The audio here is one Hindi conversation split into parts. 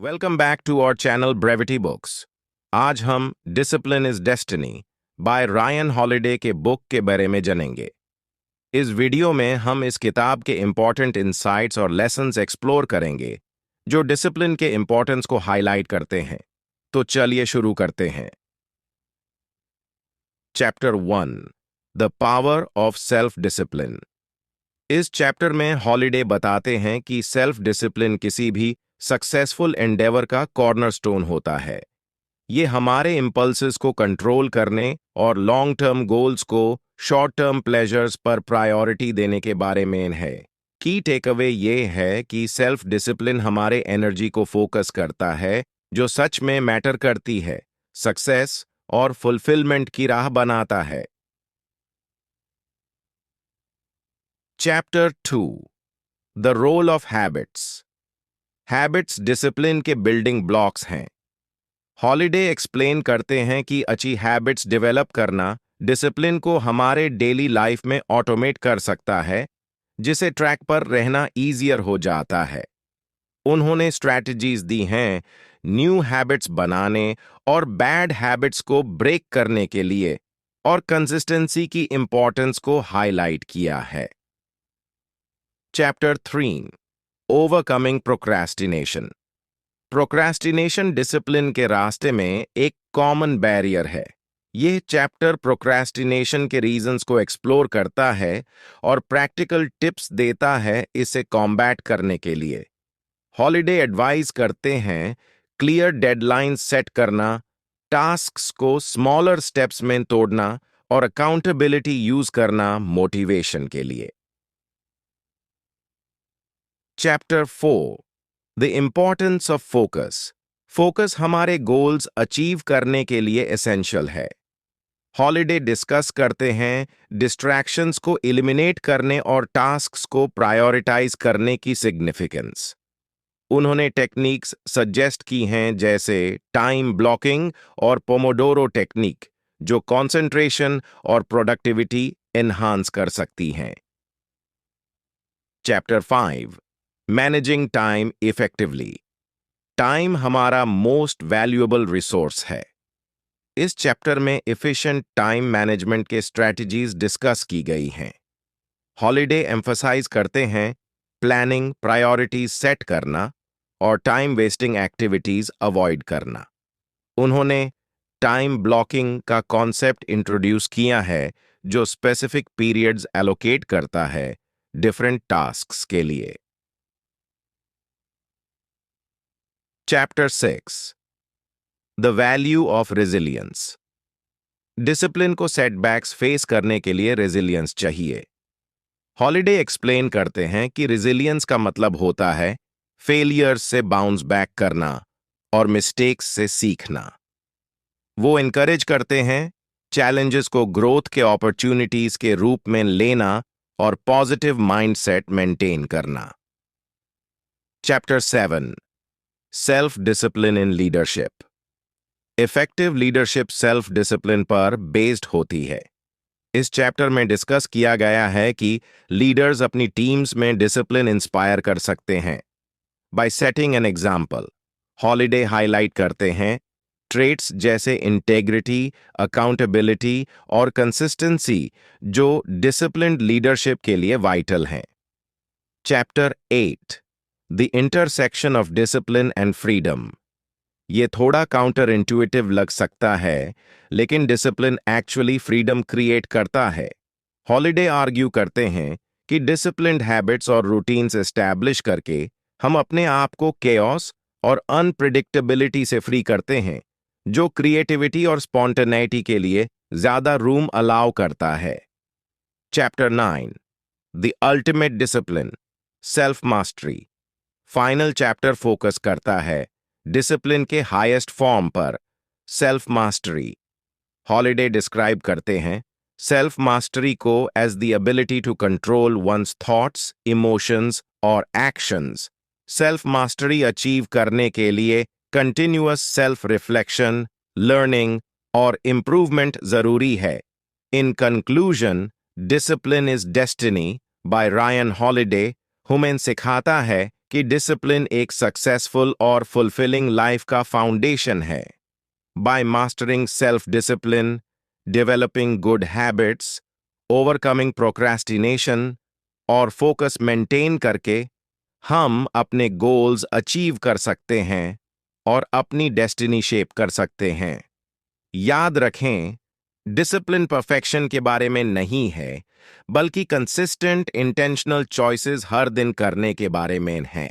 Welcome back to our channel Brevity Books. आज हम discipline is destiny by Ryan Holiday के बुक के बारे में जानेंगे। इस वीडियो में हम इस किताब के इम्पॉर्टेंट इंसाइट्स और लेसन्स एक्सप्लोर करेंगे जो डिसिप्लिन के इम्पॉर्टेंस को हाईलाइट करते हैं। तो चलिए शुरू करते हैं। Chapter 1, the power of self discipline. इस चैप्टर में हॉलिडे बताते हैं कि सेल्फ डिसिप्लिन किसी भी सक्सेसफुल एंडेवर का कॉर्नरस्टोन होता है। ये हमारे इंपल्सेस को कंट्रोल करने और लॉन्ग टर्म गोल्स को शॉर्ट टर्म प्लेजर्स पर प्रायोरिटी देने के बारे में है। की टेकअवे ये है कि सेल्फ डिसिप्लिन हमारे एनर्जी को फोकस करता है जो सच में मैटर करती है, सक्सेस और फुलफिलमेंट की राह बनाता है। Chapter 2, the role of habits. Habits discipline के बिल्डिंग ब्लॉक्स हैं। हॉलिडे एक्सप्लेन करते हैं कि अच्छी हैबिट्स डेवलप करना डिसिप्लिन को हमारे डेली लाइफ में ऑटोमेट कर सकता है, जिसे ट्रैक पर रहना ईजियर हो जाता है। उन्होंने स्ट्रैटेजीज दी हैं न्यू हैबिट्स बनाने और बैड हैबिट्स को ब्रेक करने के लिए, और कंसिस्टेंसी की इंपॉर्टेंस को हाईलाइट किया है। Chapter 3, overcoming procrastination. Procrastination discipline के रास्ते में एक कॉमन बैरियर है। यह चैप्टर प्रोक्रेस्टिनेशन के रीजंस को एक्सप्लोर करता है और प्रैक्टिकल टिप्स देता है इसे कॉम्बैट करने के लिए। हॉलिडे एडवाइज करते हैं क्लियर डेडलाइन सेट करना, टास्क्स को स्मॉलर स्टेप्स में तोड़ना और अकाउंटेबिलिटी यूज करना मोटिवेशन के लिए। Chapter 4, the importance of focus. Focus हमारे गोल्स अचीव करने के लिए एसेंशियल है। हॉलिडे डिस्कस करते हैं डिस्ट्रैक्शंस को एलिमिनेट करने और टास्क्स को प्रायोरिटाइज करने की सिग्निफिकेंस। उन्होंने टेक्निक्स सजेस्ट की हैं जैसे टाइम ब्लॉकिंग और पोमोडोरो टेक्निक, जो कंसंट्रेशन और प्रोडक्टिविटी एनहांस कर सकती हैं। Chapter 5, managing time effectively. Time हमारा मोस्ट वैल्यूएबल रिसोर्स है। इस चैप्टर में एफिशिएंट टाइम मैनेजमेंट के स्ट्रैटेजीज डिस्कस की गई हैं। हॉलिडे एम्फसाइज करते हैं प्लानिंग, प्रायोरिटीज सेट करना और टाइम वेस्टिंग एक्टिविटीज अवॉइड करना। उन्होंने टाइम ब्लॉकिंग का कॉन्सेप्ट इंट्रोड्यूस किया है जो स्पेसिफिक पीरियड्स एलोकेट करता है डिफरेंट टास्क्स के लिए। Chapter 6, the value of resilience. Discipline को सेटबैक्स फेस करने के लिए रेजिलियंस चाहिए। हॉलिडे एक्सप्लेन करते हैं कि रेजिलियंस का मतलब होता है फेलियर्स से बाउंस बैक करना और मिस्टेक्स से सीखना। वो इनकरेज करते हैं चैलेंजेस को ग्रोथ के अपॉर्चुनिटीज के रूप में लेना और पॉजिटिव माइंडसेट मेंटेन करना। Chapter 7, self discipline in leadership. Effective leadership self discipline पर बेस्ड होती है। इस चैप्टर में डिस्कस किया गया है कि लीडर्स अपनी टीम्स में डिसिप्लिन इंस्पायर कर सकते हैं bye setting an example. Holiday highlight करते हैं ट्रेट्स जैसे इंटेग्रिटी, अकाउंटेबिलिटी और कंसिस्टेंसी जो डिसिप्लिन्ड लीडरशिप के लिए वाइटल हैं। Chapter 8, the intersection of discipline and freedom. ये थोड़ा काउंटर इंट्यूटिव लग सकता है, लेकिन डिसिप्लिन एक्चुअली फ्रीडम क्रिएट करता है। हॉलिडे आर्ग्यू करते हैं कि डिसिप्लिन्ड हैबिट्स और रूटीन्स एस्टैब्लिश करके हम अपने आप को केओस और अनप्रिडिक्टेबिलिटी से फ्री करते हैं, जो क्रिएटिविटी और स्पॉन्टेनिटी के लिए ज्यादा रूम अलाउ करता है। Chapter 9, the ultimate discipline, self mastery. Final chapter focus करता है डिसिप्लिन के हाईएस्ट फॉर्म पर, सेल्फ मास्टरी। हॉलिडे डिस्क्राइब करते हैं सेल्फ मास्टरी को as the ability to control one's thoughts, emotions और एक्शंस। सेल्फ मास्टरी अचीव करने के लिए कंटिन्यूअस सेल्फ रिफ्लेक्शन, लर्निंग और इम्प्रूवमेंट जरूरी है। In conclusion, discipline is destiny by Ryan Holiday हमें सिखाता है कि डिसिप्लिन एक सक्सेसफुल और फुलफिलिंग लाइफ का फाउंडेशन है। By mastering self discipline, developing good habits, overcoming procrastination और फोकस मेंटेन करके हम अपने गोल्स अचीव कर सकते हैं और अपनी डेस्टिनी शेप कर सकते हैं। याद रखें, डिसिप्लिन परफेक्शन के बारे में नहीं है, बल्कि कंसिस्टेंट इंटेंशनल चॉइसेस हर दिन करने के बारे में है।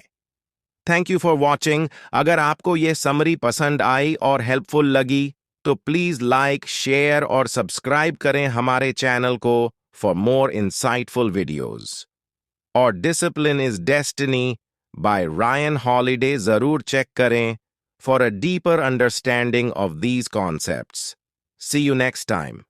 Thank you for watching. अगर आपको यह समरी पसंद आई और हेल्पफुल लगी तो प्लीज लाइक, शेयर और सब्सक्राइब करें हमारे चैनल को फॉर मोर इंसाइटफुल वीडियोज। और discipline is destiny by Ryan Holiday जरूर चेक करें for a deeper understanding of these concepts. See you next time.